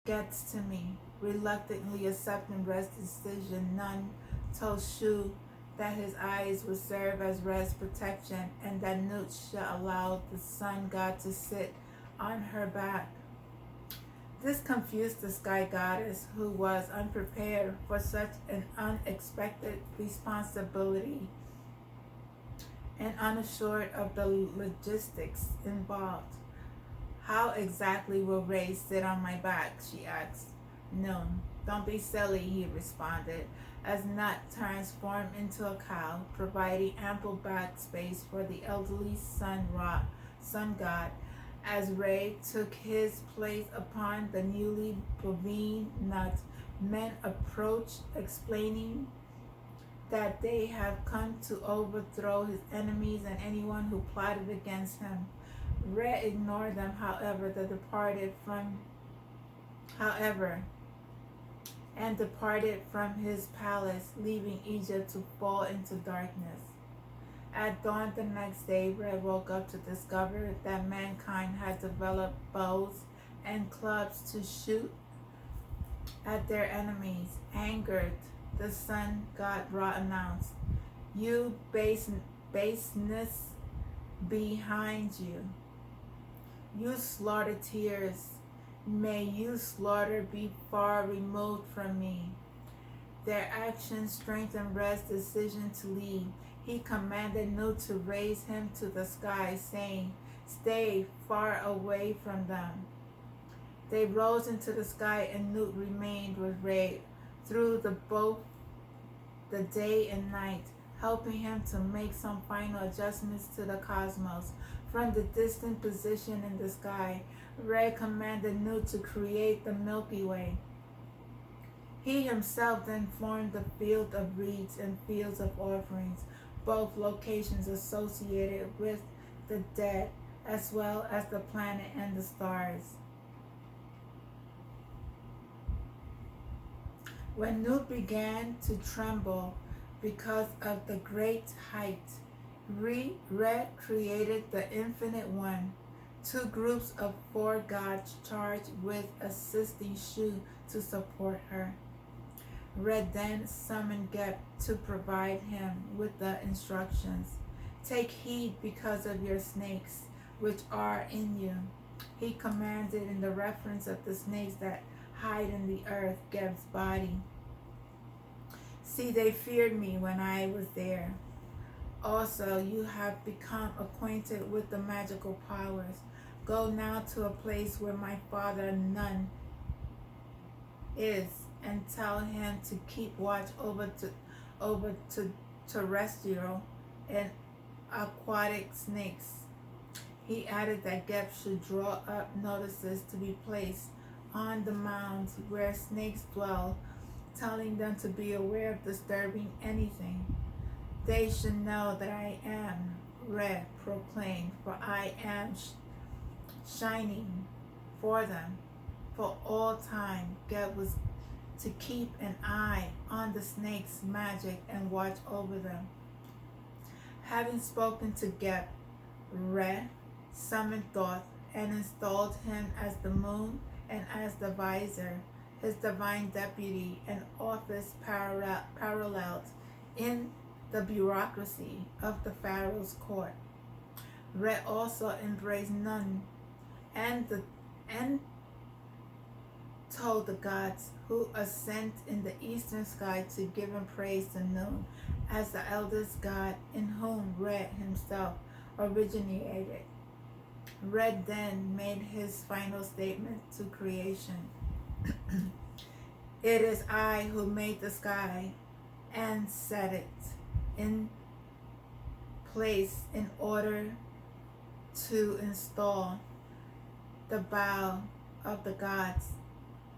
gets to me. Reluctantly accepting Red's decision, Nun told Shu that his eyes would serve as Red's protection and that Nut should allow the sun god to sit on her back. This confused the sky goddess, who was unprepared for such an unexpected responsibility and unassured of the logistics involved. How exactly will Ray sit on my back? She asked. No, don't be silly, he responded, as Nut transformed into a cow, providing ample back space for the elderly sun god. As Ray took his place upon the newly bovine Nut, men approached, explaining that they have come to overthrow his enemies and anyone who plotted against him. Ray ignored them, however, and departed from his palace, leaving Egypt to fall into darkness. At dawn the next day, Red woke up to discover that mankind had developed bows and clubs to shoot at their enemies. Angered, the sun god Ra announced, "You baseness behind you. You slaughter tears. May you slaughter be far removed from me." Their actions strengthened Red's decision to leave. He commanded Nut to raise him to the sky, saying, "Stay far away from them." They rose into the sky, and Nut remained with Ray through both the day and night, helping him to make some final adjustments to the cosmos. From the distant position in the sky, Ray commanded Nut to create the Milky Way. He himself then formed the field of reeds and fields of offerings, both locations associated with the dead, as well as the planet and the stars. When Nut began to tremble because of the great height, Re created the Infinite One, two groups of 4 gods charged with assisting Shu to support her. Red then summoned Geb to provide him with the instructions. "Take heed because of your snakes, which are in you," he commanded, in the reference of the snakes that hide in the earth, Geb's body. "See, they feared me when I was there. Also, you have become acquainted with the magical powers. Go now to a place where my father Nun is, and tell him to keep watch over to terrestrial and aquatic snakes." He added that Geb should draw up notices to be placed on the mounds where snakes dwell, telling them to be aware of disturbing anything. "They should know that I am," Red proclaimed, "for I am shining for them for all time." Geb was to keep an eye on the snake's magic and watch over them. Having spoken to Geb, Re summoned Thoth and installed him as the moon and as the visor, his divine deputy, an office paralleled in the bureaucracy of the pharaoh's court. Re also embraced Nun and told the gods who ascend in the eastern sky to give him praise to Nun as the eldest god, in whom Red himself originated. Red then made his final statement to creation. "It is I who made the sky and set it in place in order to install the bow of the gods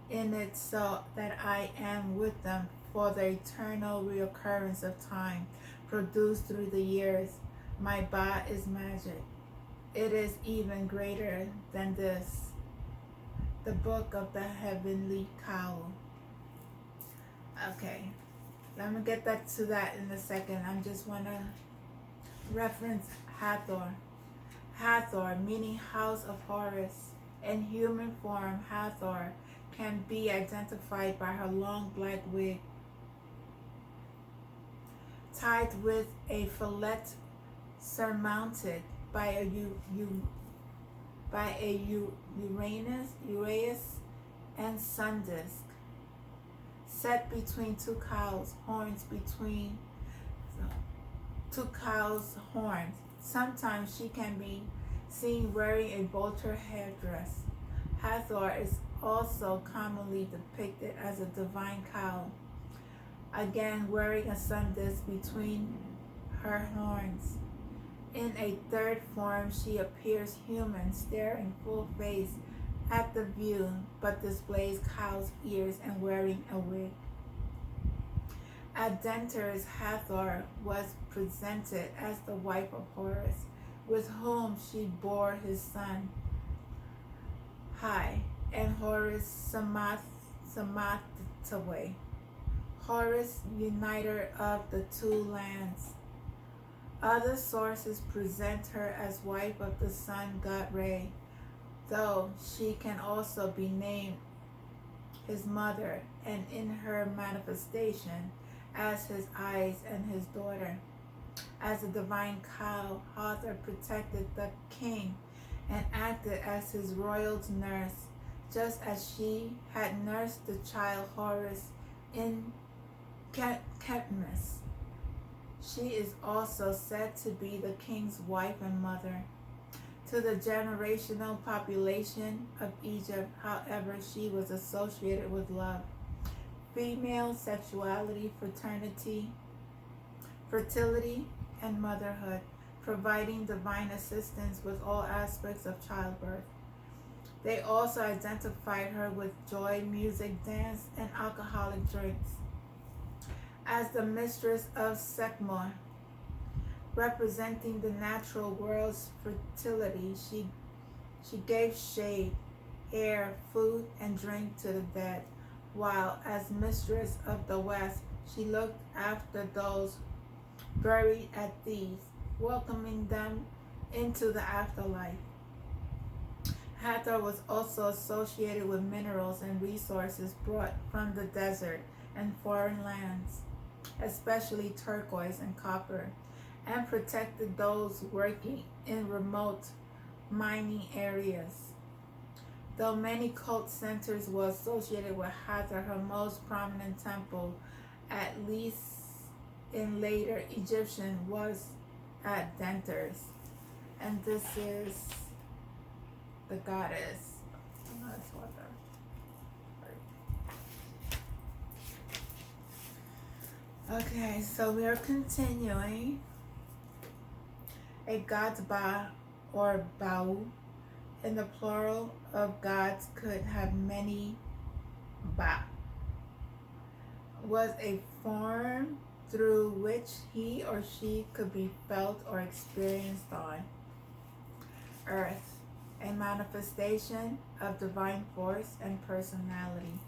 in it, so that I am with them for the eternal reoccurrence of time produced through the years. My Ba is magic. It is even greater than this." The Book of the Heavenly Cowl. Okay, I'm gonna get back to that in a second. I just wanna reference Hathor. Hathor, meaning House of Horus. In human form, Hathor can be identified by her long black wig, tied with a fillet surmounted by a Uranus and sun disk, set between two cows' horns Sometimes she can be seen wearing a vulture headdress. Hathor is also commonly depicted as a divine cow, again wearing a sun disk between her horns. In a third form, she appears human, staring full face at the view, but displays cow's ears and wearing a wig. At Denter's, Hathor was presented as the wife of Horus, with whom she bore his son Hai, and Horus Samathaway. Horus, uniter of the two lands. Other sources present her as wife of the sun god Rein, though she can also be named his mother, and in her manifestation as his eyes and his daughter. As a divine cow, Hathor protected the king and acted as his royal nurse, just as she had nursed the child Horus in Ketmus. She is also said to be the king's wife and mother. To the generational population of Egypt, however, she was associated with love, female sexuality, fertility, and motherhood, providing divine assistance with all aspects of childbirth. They also identified her with joy, music, dance, and alcoholic drinks. As the mistress of Sekhmor, representing the natural world's fertility, she gave shade, air, food, and drink to the dead, while as mistress of the West, she looked after those buried at Thebes, welcoming them into the afterlife. Hathor was also associated with minerals and resources brought from the desert and foreign lands, especially turquoise and copper, and protected those working in remote mining areas. Though many cult centers were associated with Hathor, her most prominent temple, at least in later Egyptian, was at Denter's. And this is the goddess. Okay, so we are continuing. A god's ba or bau, in the plural of gods could have many ba, was a form through which he or she could be felt or experienced on earth, a manifestation of divine force and personality.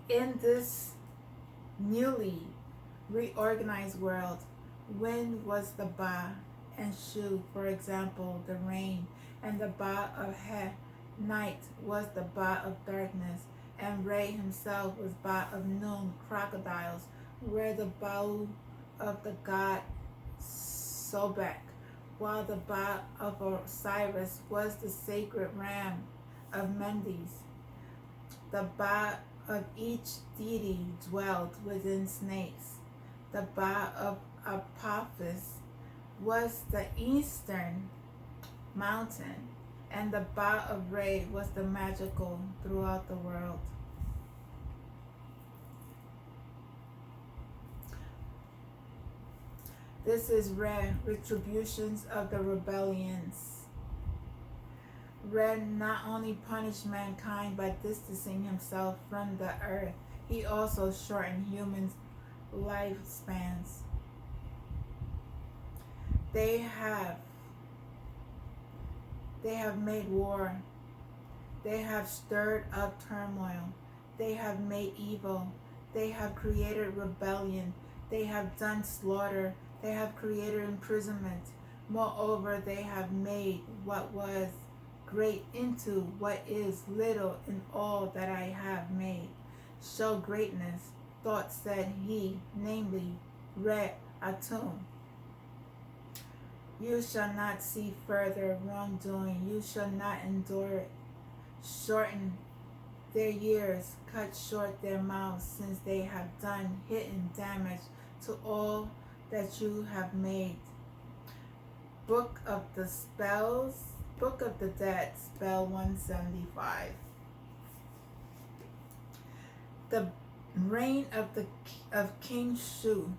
In this newly reorganized world, wind was the ba, and Shu, for example, the rain, and the ba of He, night, was the ba of darkness, and Re himself was ba of noon, crocodiles, were the bau of the god Sobek, while the ba of Osiris was the sacred ram of Mendes. The ba of each deity dwelt within snakes. The ba of Apophis was the eastern mountain, and the ba of Re was the magical throughout the world. This is Re, retributions of the rebellions. Re not only punished mankind by distancing himself from the earth, he also shortened humans' lifespans. They have made war. They have stirred up turmoil. They have made evil. They have created rebellion. They have done slaughter. They have created imprisonment. Moreover, they have made what was great into what is little in all that I have made. Show greatness, thought said he, namely, Re Atum. You shall not see further wrongdoing, you shall not endure it. Shorten their years, cut short their mouths, since they have done hidden damage to all that you have made. Book of the Dead, spell 175. The reign of King Shu.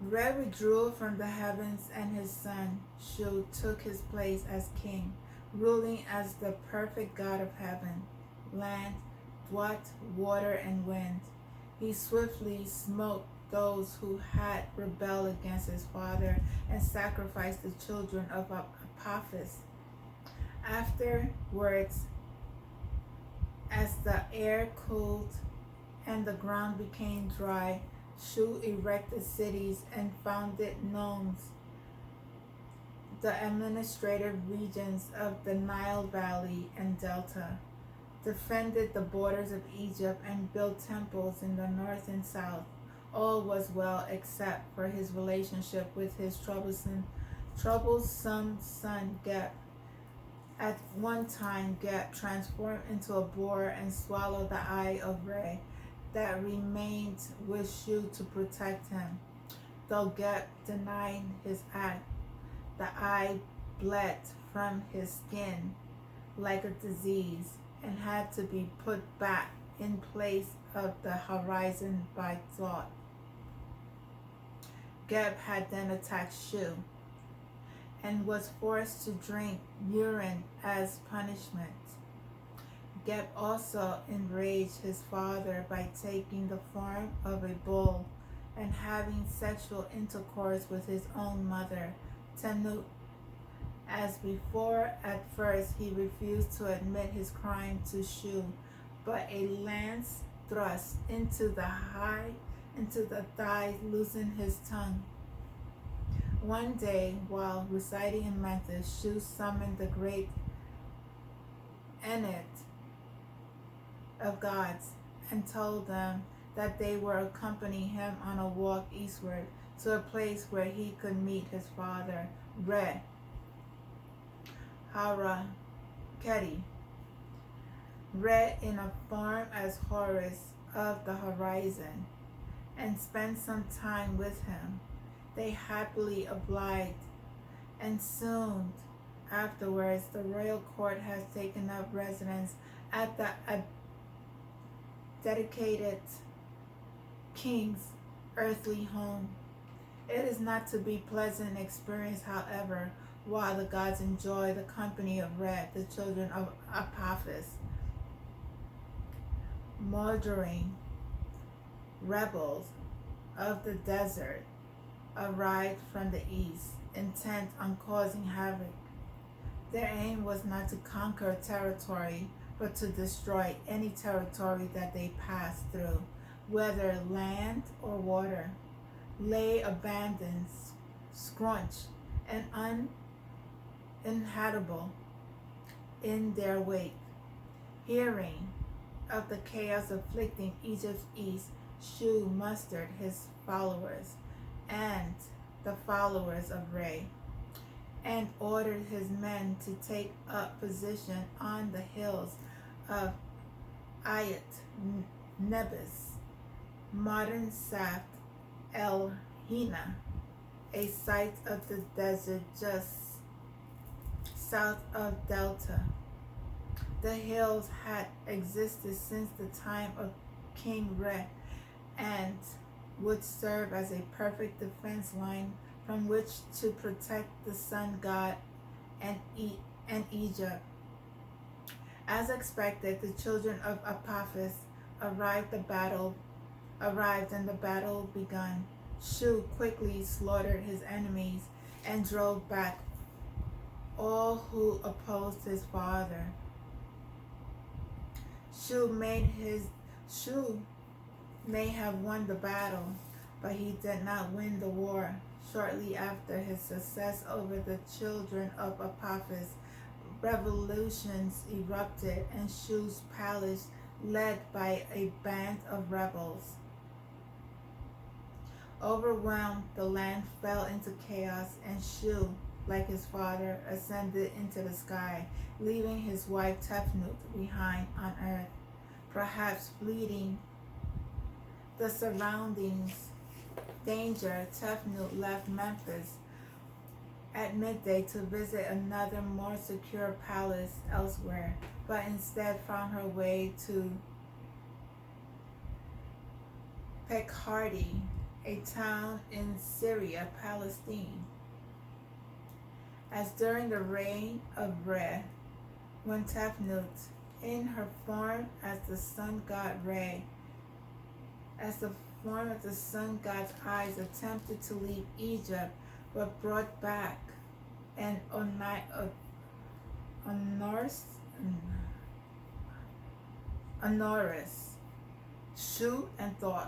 Re withdrew from the heavens, and his son Shu took his place as king, ruling as the perfect God of heaven, land, what, water, and wind. He swiftly smote those who had rebelled against his father and sacrificed the children of Apophis. Afterwards, as the air cooled and the ground became dry, Shu erected cities and founded nomes, the administrative regions of the Nile Valley and Delta, defended the borders of Egypt, and built temples in the north and south. All was well except for his relationship with his troublesome son Geb. At one time, Geb transformed into a boar and swallowed the eye of Re that remained with Shu to protect him. Though Geb denied his act, the eye bled from his skin like a disease and had to be put back in place of the horizon by Thoth. Geb had then attacked Shu and was forced to drink urine as punishment. Geb also enraged his father by taking the form of a bull and having sexual intercourse with his own mother, Tanut. As before, at first he refused to admit his crime to Shu, but a lance thrust into the thigh loosened his tongue. One day, while residing in Memphis, Shu summoned the great Ennet of gods and told them that they were accompanying him on a walk eastward to a place where he could meet his father, Re Hara Keti. Re in a form as Horus of the horizon, and spent some time with him. They happily obliged, and soon afterwards the royal court has taken up residence at the dedicated king's earthly home. It is not to be pleasant experience, however, while the gods enjoy the company of Re, the children of Apophis. Murdering rebels of the desert arrived from the east, intent on causing havoc. Their aim was not to conquer territory, but to destroy any territory that they passed through, whether land or water. Lay abandoned, scrunched, and uninhabitable in their wake. Hearing of the chaos afflicting Egypt's east, Shu mustered his followers and the followers of Re, and ordered his men to take up position on the hills of Ayat Nebis, modern Saft el Hina, a site of the desert just south of Delta. The hills had existed since the time of King Re and would serve as a perfect defense line from which to protect the sun god and Egypt. As expected, the children of Apophis arrived and the battle begun. Shu quickly slaughtered his enemies and drove back all who opposed his father. Shu may have won the battle, but he did not win the war. Shortly after his success over the children of Apophis, revolutions erupted in Shu's palace led by a band of rebels. Overwhelmed, the land fell into chaos, and Shu, like his father, ascended into the sky, leaving his wife Tefnut behind on earth, perhaps fleeing the surroundings. Danger, Tefnut left Memphis at midday to visit another more secure palace elsewhere, but instead found her way to Pekhardi, a town in Syria, Palestine. As during the reign of Re, when Tefnut, in her form as the sun god Re, as the form of the sun god's eyes, attempted to leave Egypt, but brought back an Honoris, Shu, and Thoth.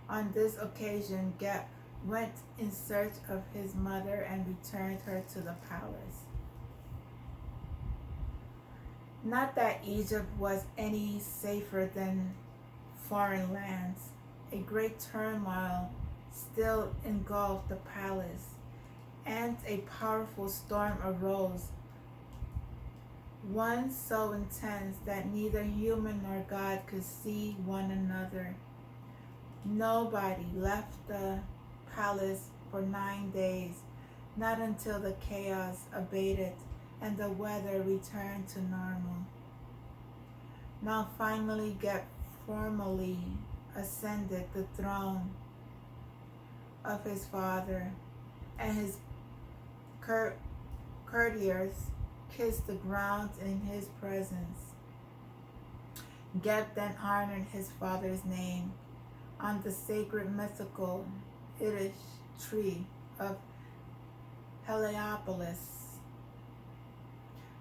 On this occasion, Gep went in search of his mother and returned her to the palace. Not that Egypt was any safer than foreign lands. A great turmoil still engulfed the palace, and a powerful storm arose, one so intense that neither human nor God could see one another. Nobody left the palace for 9 days, not until the chaos abated and the weather returned to normal. Now finally Gep formally ascended the throne of his father, and his courtiers kissed the ground in his presence. Gep then honored his father's name on the sacred mythical Irish tree of Heliopolis,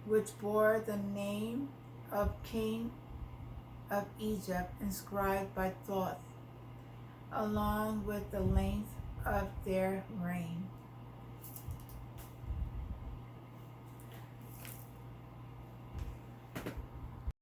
which bore the name of King of Egypt inscribed by Thoth, along with the length of their reign.